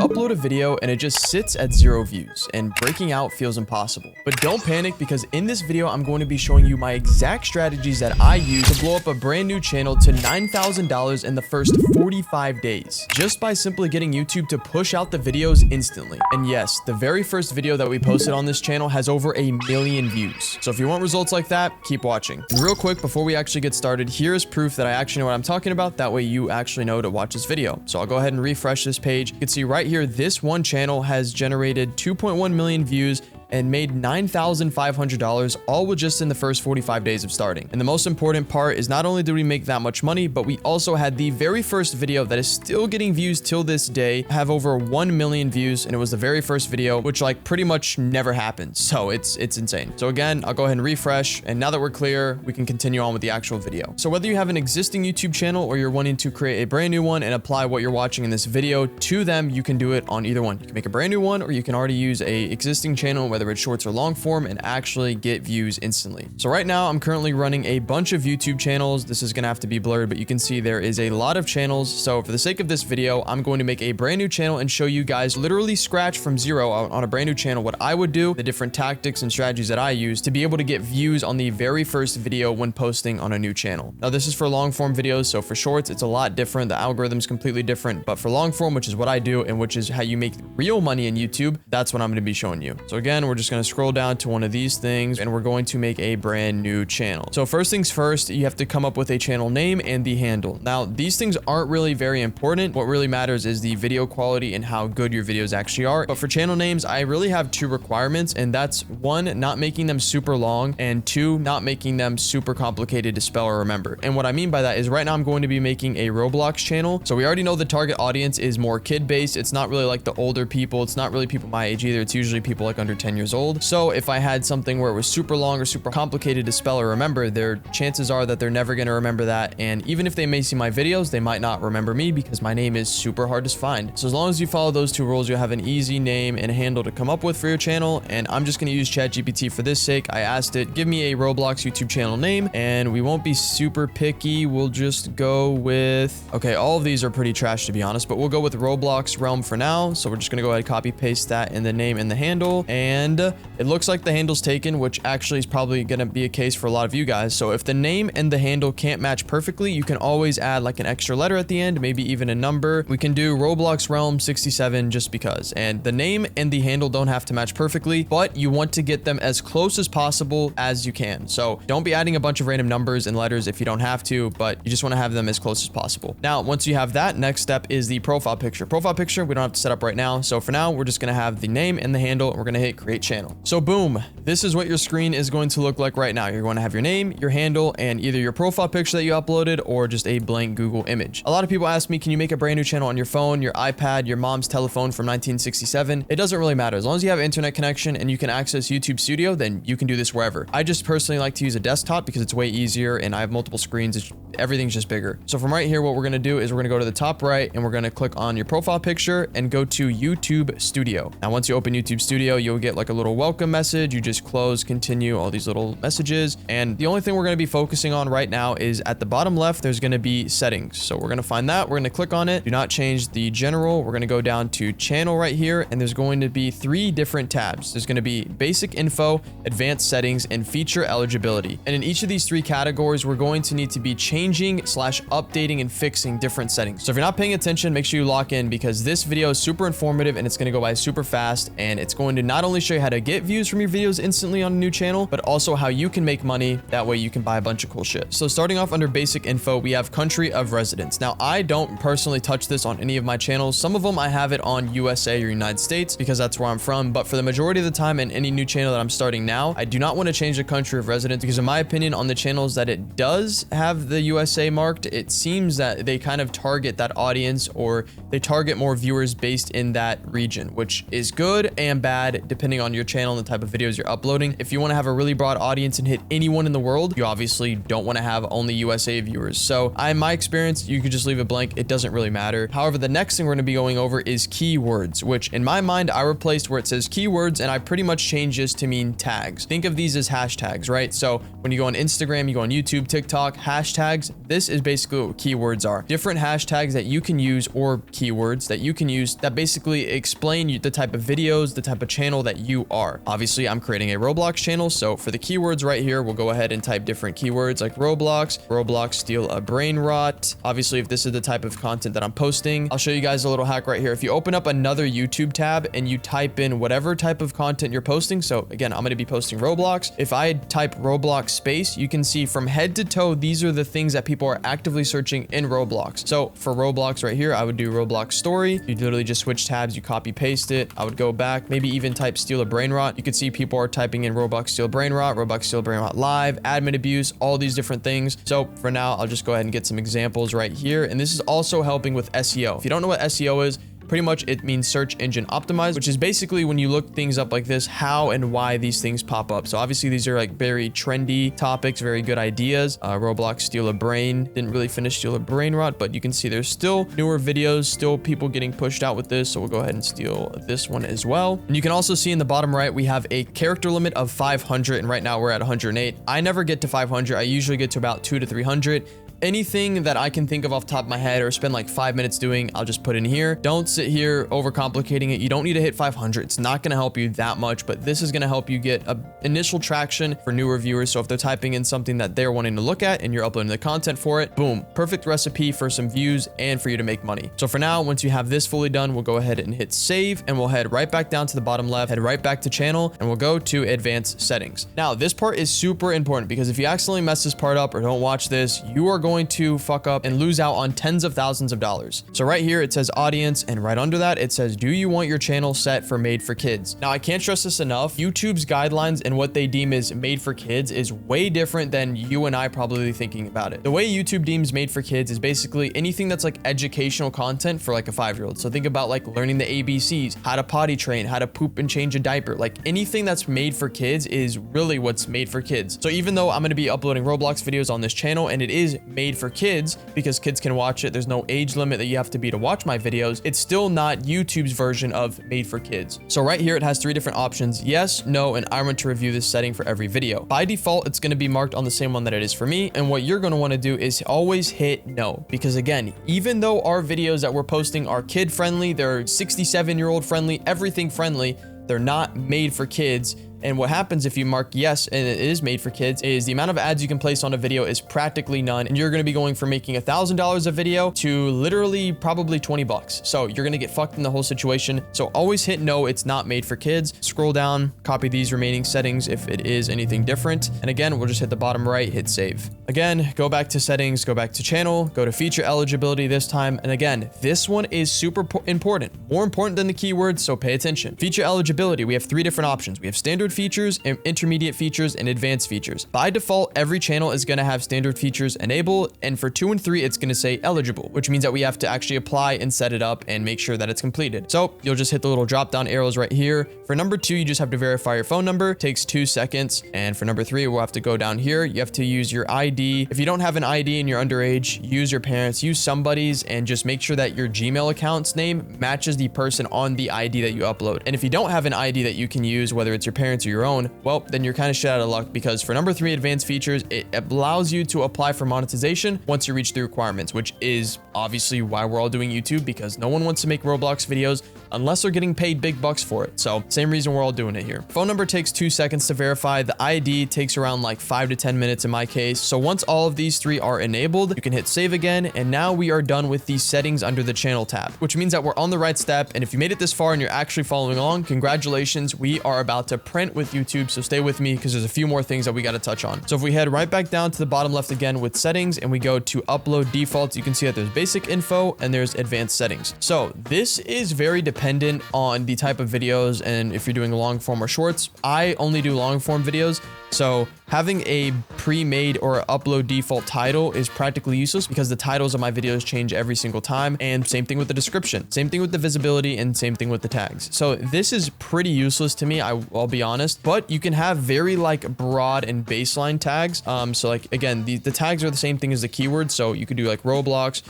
upload a video and it just sits at 0 views, and breaking out feels impossible. But don't panic, because in this video, I'm going to be showing you my exact strategies that I use to blow up a brand new channel to $9,000 in the first 45 days, just by simply getting YouTube to push out the videos instantly. And yes, the very first video that we posted on this channel has over 1 million views. So if you want results like that, keep watching. And real quick, before we actually get started, here is proof that I actually know what I'm talking about. That way you actually know to watch this video. So I'll go ahead and refresh this page. You can see right here, this one channel has generated 2.1 million views and made $9,500, all with just in the first 45 days of starting. And the most important part is not only did we make that much money, but we also had the very first video that is still getting views till this day, have over 1 million views, and it was the very first video, which like pretty much never happens. So it's insane. So again, I'll go ahead and refresh, and now that we're clear, we can continue on with the actual video. So whether you have an existing YouTube channel or you're wanting to create a brand new one and apply what you're watching in this video to them, you can do it on either one. You can make a brand new one, or you can already use a existing channel, whether it's shorts or long form, and actually get views instantly. So right now I'm currently running a bunch of YouTube channels. This is gonna have to be blurred, but you can see there is a lot of channels. So for the sake of this video, I'm going to make a brand new channel and show you guys literally scratch from zero on a brand new channel what I would do, the different tactics and strategies that I use to be able to get views on the very first video when posting on a new channel. Now this is for long form videos, so for shorts it's a lot different. The algorithm's completely different, but for long form, which is what I do and which is how you make real money in YouTube, that's what I'm going to be showing you. So again, we're just going to scroll down to one of these things, and we're going to make a brand new channel. So first things first, you have to come up with a channel name and the handle. Now these things aren't really very important. What really matters is the video quality and how good your videos actually are. But for channel names, I really have 2 requirements, and that's 1, not making them super long, and 2, not making them super complicated to spell or remember. And what I mean by that is right now I'm going to be making a Roblox channel. So we already know the target audience is more kid-based. It's not really like the older people. It's not really people my age either. It's usually people like under 10 years old. So if I had something where it was super long or super complicated to spell or remember, their chances are that they're never going to remember that. And even if they may see my videos, they might not remember me because my name is super hard to find. So as long as you follow those 2 rules, you'll have an easy name and handle to come up with for your channel. And I'm just going to use ChatGPT for this sake. I asked it, give me a Roblox YouTube channel name, and we won't be super picky. We'll just go with, okay, all of these are pretty trash to be honest, but we'll go with Roblox Realm for now. So we're just going to go ahead and copy paste that in the name and the handle. And it looks like the handle's taken, which actually is probably going to be a case for a lot of you guys. So if the name and the handle can't match perfectly, you can always add like an extra letter at the end, maybe even a number. We can do Roblox Realm 67 just because. And the name and the handle don't have to match perfectly, but you want to get them as close as possible as you can. So don't be adding a bunch of random numbers and letters if you don't have to, but you just want to have them as close as possible. Now, once you have that, next step is the profile picture. Profile picture, we don't have to set up right now. So for now, we're just going to have the name and the handle, and we're going to hit create channel. So boom, this is what your screen is going to look like right now. You're going to have your name, your handle, and either your profile picture that you uploaded or just a blank Google image. A lot of people ask me, can you make a brand new channel on your phone, your iPad, your mom's telephone from 1967? It doesn't really matter. As long as you have internet connection and you can access YouTube Studio, then you can do this wherever. I just personally like to use a desktop because it's way easier and I have multiple screens. Everything's just bigger. So from right here, what we're going to do is we're going to go to the top right and we're going to click on your profile picture and go to YouTube Studio. Now, once you open YouTube Studio, you'll get like a little welcome message. You just close, continue, all these little messages. And the only thing we're going to be focusing on right now is at the bottom left, there's going to be settings. So we're going to find that. We're going to click on it. Do not change the general. We're going to go down to channel right here. And there's going to be 3 different tabs. There's going to be basic info, advanced settings, and feature eligibility. And in each of these 3 categories, we're going to need to be changing/updating and fixing different settings. So if you're not paying attention, make sure you lock in because this video is super informative and it's going to go by super fast. And it's going to not only show you how to get views from your videos instantly on a new channel, but also how you can make money. That way you can buy a bunch of cool shit. So starting off under basic info, we have country of residence. Now, I don't personally touch this on any of my channels. Some of them I have it on USA or United States because that's where I'm from. But for the majority of the time in any new channel that I'm starting now, I do not want to change the country of residence because in my opinion, on the channels that it does have the USA marked, it seems that they kind of target that audience or they target more viewers based in that region, which is good and bad depending on your channel and the type of videos you're uploading. If you want to have a really broad audience and hit anyone in the world, you obviously don't want to have only USA viewers. So in my experience, you could just leave it blank. It doesn't really matter. However, the next thing we're going to be going over is keywords, which in my mind, I replaced where it says keywords and I pretty much changed this to mean tags. Think of these as hashtags, right? So when you go on Instagram, you go on YouTube, TikTok, hashtags, this is basically what keywords are. Different hashtags that you can use or keywords that you can use that basically explain the type of videos, the type of channel that you are. Obviously, I'm creating a Roblox channel. So for the keywords right here, we'll go ahead and type different keywords like Roblox steal a brain rot. Obviously, if this is the type of content that I'm posting, I'll show you guys a little hack right here. If you open up another YouTube tab and you type in whatever type of content you're posting. So again, I'm going to be posting Roblox. If I type Roblox space, you can see from head to toe, these are the things that people are actively searching in Roblox. So for Roblox right here, I would do Roblox story. You literally just switch tabs, you copy paste it. I would go back, maybe even type steal a brain rot. You can see people are typing in Roblox steal brain rot live, admin abuse, all these different things. So for now, I'll just go ahead and get some examples right here. And this is also helping with SEO. If you don't know what SEO is, pretty much it means search engine optimized, which is basically when you look things up like this, how and why these things pop up. So obviously these are like very trendy topics, very good ideas. Roblox steal a brain, didn't really finish steal a brain rot, but you can see there's still newer videos, still people getting pushed out with this. So we'll go ahead and steal this one as well. And you can also see in the bottom right, we have a character limit of 500. And right now we're at 108. I never get to 500. I usually get to about 200 to 300. Anything that I can think of off the top of my head or spend like 5 minutes doing, I'll just put in here. Don't sit here overcomplicating it. You don't need to hit 500. It's not going to help you that much, but this is going to help you get a initial traction for newer viewers. So if they're typing in something that they're wanting to look at and you're uploading the content for it, boom, perfect recipe for some views and for you to make money. So for now, once you have this fully done, we'll go ahead and hit save and we'll head right back down to the bottom left, head right back to channel, and we'll go to advanced settings. Now, this part is super important because if you accidentally mess this part up or don't watch this, you are going to fuck up and lose out on tens of thousands of dollars. So right here, it says audience, and right under that, it says, do you want your channel set for made for kids? Now, I can't stress this enough. YouTube's guidelines and what they deem as made for kids is way different than you and I probably thinking about it. The way YouTube deems made for kids is basically anything that's like educational content for like a 5-year-old. So think about like learning the ABCs, how to potty train, how to poop and change a diaper. Like anything that's made for kids is really what's made for kids. So even though I'm going to be uploading Roblox videos on this channel and it is made for kids because kids can watch it, there's no age limit that you have to be to watch my videos, it's still not YouTube's version of made for kids. So right here, it has 3 different options: yes, no, and I'm going to review this setting for every video. By default, it's going to be marked on the same one that it is for me. And what you're going to want to do is always hit no, because again, even though our videos that we're posting are kid friendly, they're 67-year-old friendly, everything friendly, they're not made for kids. And what happens if you mark yes and it is made for kids is the amount of ads you can place on a video is practically none. And you're going to be going from making $1,000 a video to literally probably 20 bucks. So you're going to get fucked in the whole situation. So always hit no, it's not made for kids. Scroll down, copy these remaining settings if it is anything different. And again, we'll just hit the bottom right, hit save. Again, go back to settings, go back to channel, go to feature eligibility this time. And again, this one is super important, more important than the keywords. So pay attention. Feature eligibility, we have 3 different options. We have standard features, intermediate features, and advanced features. By default, every channel is going to have standard features enabled, and for 2 and 3, it's going to say eligible, which means that we have to actually apply and set it up and make sure that it's completed. So you'll just hit the little drop down arrows right here. For number 2, you just have to verify your phone number. It takes 2 seconds. And for number 3, we'll have to go down here. You have to use your ID. If you don't have an ID and you're underage, use your parents, use somebody's, and just make sure that your Gmail account's name matches the person on the ID that you upload. And if you don't have an ID that you can use, whether it's your parents or your own, well, then you're kind of shit out of luck, because for number 3, advanced features, it allows you to apply for monetization once you reach the requirements, which is obviously why we're all doing YouTube, because no one wants to make Roblox videos unless they're getting paid big bucks for it. So same reason we're all doing it here. Phone number takes 2 seconds to verify. The ID takes around like 5 to 10 minutes in my case. So once all of these 3 are enabled, you can hit save again. And now we are done with these settings under the channel tab, which means that we're on the right step. And if you made it this far and you're actually following along, congratulations. We are about to print with YouTube. So stay with me because there's a few more things that we got to touch on. So if we head right back down to the bottom left again with settings and we go to upload defaults, you can see that there's basic info and there's advanced settings. So this is very dependent on the type of videos and if you're doing long form or shorts. I only do long form videos. So having a pre-made or upload default title is practically useless because the titles of my videos change every single time. And same thing with the description, same thing with the visibility, and same thing with the tags. So this is pretty useless to me, I'll be honest, but you can have very like broad and baseline tags. So like, again, the tags are the same thing as the keywords. So you could do like Roblox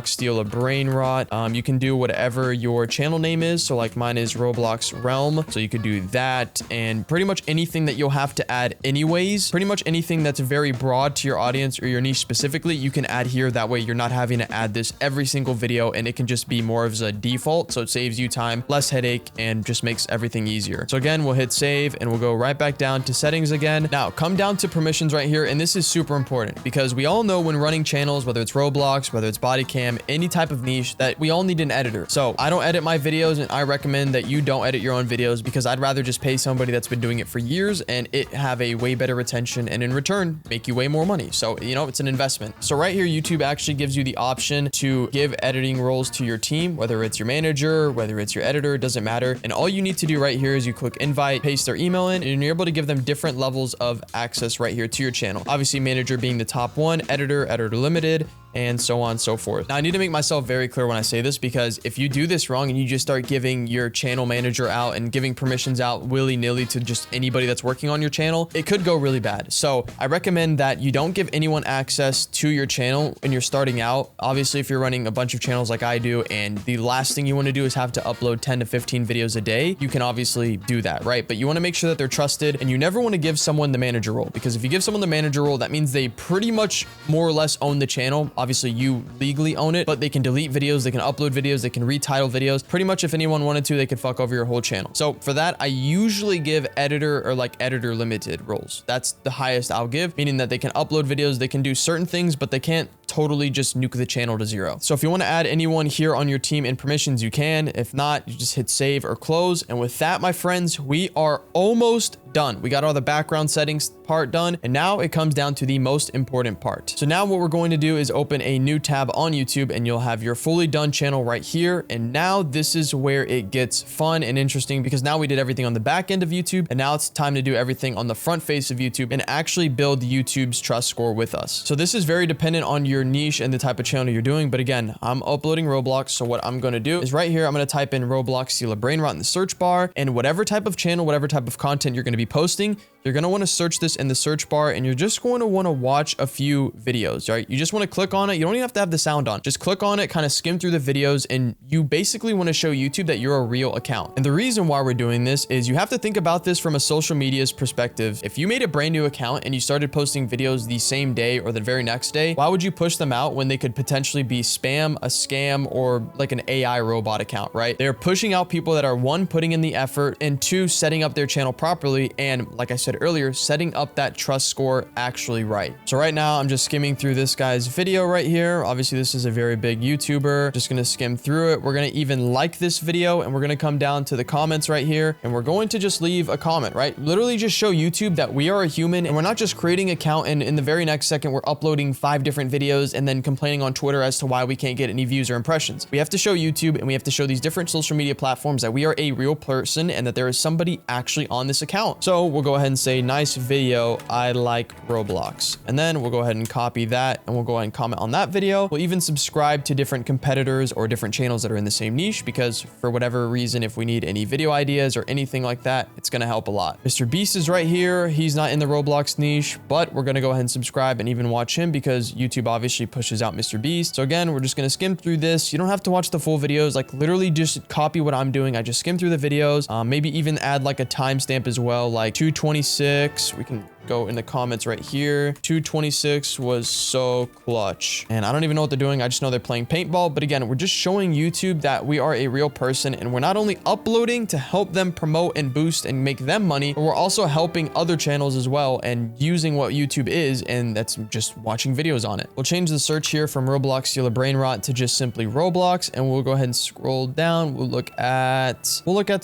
steal a brain rot. You can do whatever your channel name is. So like mine is Roblox Realm. So you could do that, and pretty much anything that you'll have to add anyways, pretty much anything that's very broad to your audience or your niche specifically, you can add here. That way you're not having to add this every single video, and it can just be more of a default. So it saves you time, less headache, and just makes everything easier. So again, we'll hit save and we'll go right back down to settings again. Now come down to permissions right here. And this is super important because we all know when running channels, whether it's Roblox, whether it's body cam, any type of niche, that we all need an editor. So I don't edit my videos, and I recommend that you don't edit your own videos because I'd rather just pay somebody that's been doing it for years and it have a way better retention, and in return make you way more money. So, you know, it's an investment. So right here, YouTube actually gives you the option to give editing roles to your team, whether it's your manager, whether it's your editor, it doesn't matter. And all you need to do right here is you click invite, paste their email in, and you're able to give them different levels of access right here to your channel. Obviously, manager being the top one, editor limited, and so on and so forth. Now I need to make myself very clear when I say this, because if you do this wrong and you just start giving your channel manager out and giving permissions out willy-nilly to just anybody that's working on your channel, it could go really bad. So I recommend that you don't give anyone access to your channel when you're starting out. Obviously, if you're running a bunch of channels like I do, and the last thing you want to do is have to upload 10 to 15 videos a day, you can obviously do that, right? But you want to make sure that they're trusted, and you never want to give someone the manager role, because if you give someone the manager role, that means they pretty much more or less own the channel. Obviously, you legally own it, but they can delete videos, they can upload videos, they can retitle videos. Pretty much if anyone wanted to, they could fuck over your whole channel. So for that, I usually give editor or like editor limited roles. That's the highest I'll give, meaning that they can upload videos, they can do certain things, but they can't totally just nuke the channel to zero. So if you want to add anyone here on your team in permissions, you can. If not, you just hit save or close. And with that, my friends, we are almost done. We got all the background settings part done, and now it comes down to the most important part. So now what we're going to do is open a new tab on YouTube, and you'll have your fully done channel right here. And now this is where it gets fun and interesting, because now we did everything on the back end of YouTube, and now it's time to do everything on the front face of YouTube and actually build YouTube's trust score with us. So this is very dependent on your niche and the type of channel you're doing. But again, I'm uploading Roblox. So what I'm going to do is right here, I'm going to type in Roblox steal a brain rot in the search bar, and whatever type of channel, whatever type of content you're going to be posting, you're going to want to search this in the search bar, and you're just going to want to watch a few videos, right? You just want to click on it. You don't even have to have the sound on. Just click on it, kind of skim through the videos, and you basically want to show YouTube that you're a real account. And the reason why we're doing this is you have to think about this from a social media's perspective. If you made a brand new account and you started posting videos the same day or the very next day, why would you push them out when they could potentially be spam, a scam, or like an AI robot account, right? They're pushing out people that are, one, putting in the effort, and two, setting up their channel properly, and like I said earlier, setting up that trust score actually right. So right now I'm just skimming through this guy's video right here. Obviously this is a very big YouTuber. Just gonna skim through it. We're gonna even like this video, and we're gonna come down to the comments right here, and we're going to just leave a comment, right? Literally just show YouTube that we are a human, and we're not just creating an account and in the very next second we're uploading 5 different videos and then complaining on Twitter as to why we can't get any views or impressions. We have to show YouTube, and we have to show these different social media platforms that we are a real person and that there is somebody actually on this account. So we'll go ahead and say, nice video, I like Roblox. And then we'll go ahead and copy that, and we'll go ahead and comment on that video. We'll even subscribe to different competitors or different channels that are in the same niche, because for whatever reason, if we need any video ideas or anything like that, it's going to help a lot. Mr. Beast is right here. He's not in the Roblox niche, but we're going to go ahead and subscribe and even watch him, because YouTube obviously pushes out Mr. Beast. So again, we're just going to skim through this. You don't have to watch the full videos. Like literally just copy what I'm doing. I just skim through the videos, maybe even add like a timestamp as well, like 226. We can go in the comments right here. 226 was so clutch. And I don't even know what they're doing. I just know they're playing paintball. But again, we're just showing YouTube that we are a real person, and we're not only uploading to help them promote and boost and make them money, but we're also helping other channels as well and using what YouTube is, and that's just watching videos on it. We'll change the search here from Roblox steal a brain rot to just simply Roblox, and we'll go ahead and scroll down. We'll look at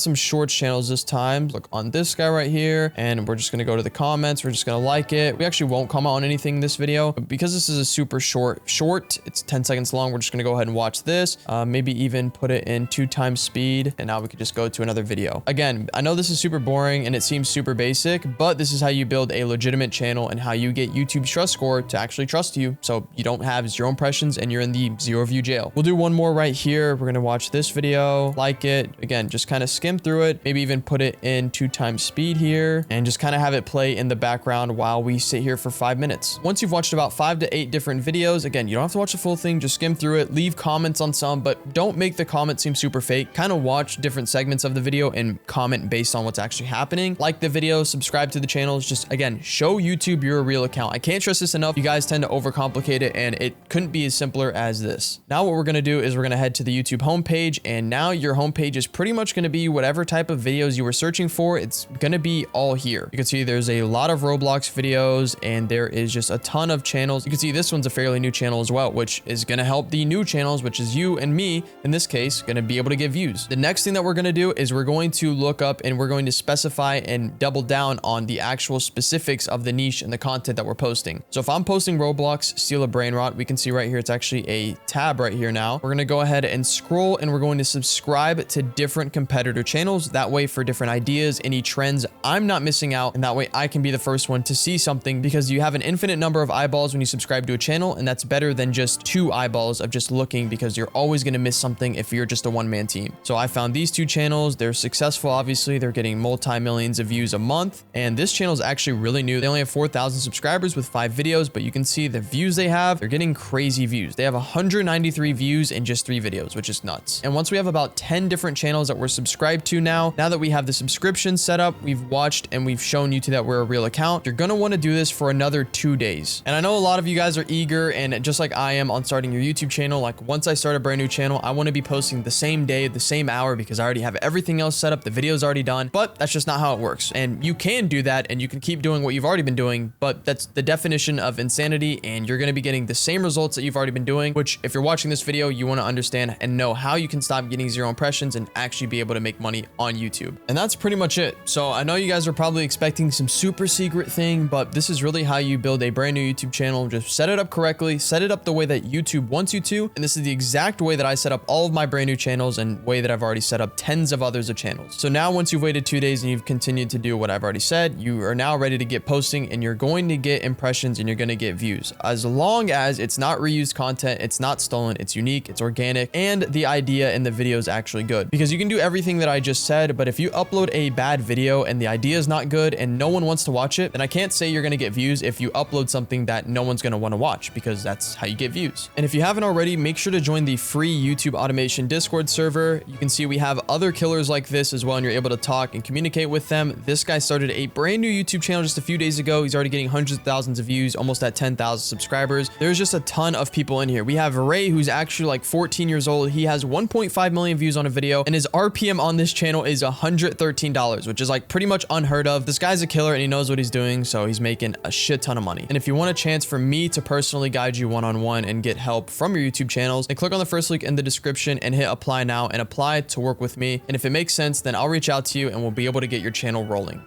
some shorts channels this time. Look on this guy right here, and we're just going to go to the comments. We're We're just gonna like it. We actually won't comment on anything in this video, but because this is a super short, it's 10 seconds long. We're just gonna go ahead and watch this. Maybe even put it in 2x speed, and now we could just go to another video. Again, I know this is super boring and it seems super basic, but this is how you build a legitimate channel and how you get YouTube's trust score to actually trust you, so you don't have 0 impressions and you're in the 0 view jail. We'll do one more right here. We're gonna watch this video, like it. Again, just kind of skim through it, maybe even put it in 2x speed here, and just kind of have it play in the background while we sit here for 5 minutes. Once you've watched about 5 to 8 different videos, again, you don't have to watch the full thing, just skim through it, leave comments on some, but don't make the comments seem super fake. Kind of watch different segments of the video and comment based on what's actually happening. Like the video, subscribe to the channels, just again, show YouTube you're a real account. I can't stress this enough. You guys tend to overcomplicate it, and it couldn't be as simpler as this. Now what we're gonna do is we're gonna head to the YouTube homepage, and now your homepage is pretty much gonna be whatever type of videos you were searching for. It's gonna be all here. You can see there's a lot of Roblox videos, and there is just a ton of channels. You can see this one's a fairly new channel as well, which is gonna help the new channels, which is you and me, in this case, gonna be able to get views. The next thing that we're gonna do is we're going to look up and we're going to specify and double down on the actual specifics of the niche and the content that we're posting. So if I'm posting Roblox, steal a brain rot, we can see right here, it's actually a tab right here now. We're gonna go ahead and scroll, and we're going to subscribe to different competitor channels. That way, for different ideas, any trends, I'm not missing out, and that way I can be the first one to see something, because you have an infinite number of eyeballs when you subscribe to a channel, and that's better than just 2 eyeballs of just looking, because you're always gonna miss something if you're just a one-man team. So I found these 2 channels. They're successful, obviously. They're getting multi-millions of views a month, and this channel is actually really new. They only have 4,000 subscribers with 5 videos, but you can see the views they have. They're getting crazy views. They have 193 views in just 3 videos, which is nuts. And once we have about 10 different channels that we're subscribed to now that we have the subscription set up, we've watched and we've shown you that we're a real account, you're gonna want to do this for another 2 days. And I know a lot of you guys are eager, and just like I am on starting your YouTube channel, like once I start a brand new channel, I want to be posting the same day, the same hour, because I already have everything else set up. The video's already done, but that's just not how it works. And you can do that, and you can keep doing what you've already been doing, but that's the definition of insanity, and you're going to be getting the same results that you've already been doing, which if you're watching this video, you want to understand and know how you can stop getting 0 impressions and actually be able to make money on YouTube. And that's pretty much it. So I know you guys are probably expecting some super secret thing, but this is really how you build a brand new YouTube channel. Just set it up correctly, set it up the way that YouTube wants you to, and this is the exact way that I set up all of my brand new channels, and way that I've already set up tens of others of channels. So now once you've waited 2 days and you've continued to do what I've already said, you are now ready to get posting, and you're going to get impressions and you're going to get views, as long as it's not reused content, it's not stolen, it's unique, it's organic, and the idea in the video is actually good. Because you can do everything that I just said, but if you upload a bad video and the idea is not good and no one wants to watch it, then I can't say you're going to get views if you upload something that no one's going to want to watch, because that's how you get views. And if you haven't already, make sure to join the free YouTube automation Discord server. You can see we have other killers like this as well, and you're able to talk and communicate with them. This guy started a brand new YouTube channel just a few days ago. He's already getting hundreds of thousands of views, almost at 10,000 subscribers. There's just a ton of people in here. We have Ray, who's actually like 14 years old. He has 1.5 million views on a video, and his RPM on this channel is $113, which is like pretty much unheard of. This guy's a killer, and he knows what he's doing, so he's making a shit ton of money. And if you want a chance for me to personally guide you one-on-one and get help from your YouTube channels, then click on the first link in the description and hit apply now, and apply to work with me. And if it makes sense, then I'll reach out to you and we'll be able to get your channel rolling.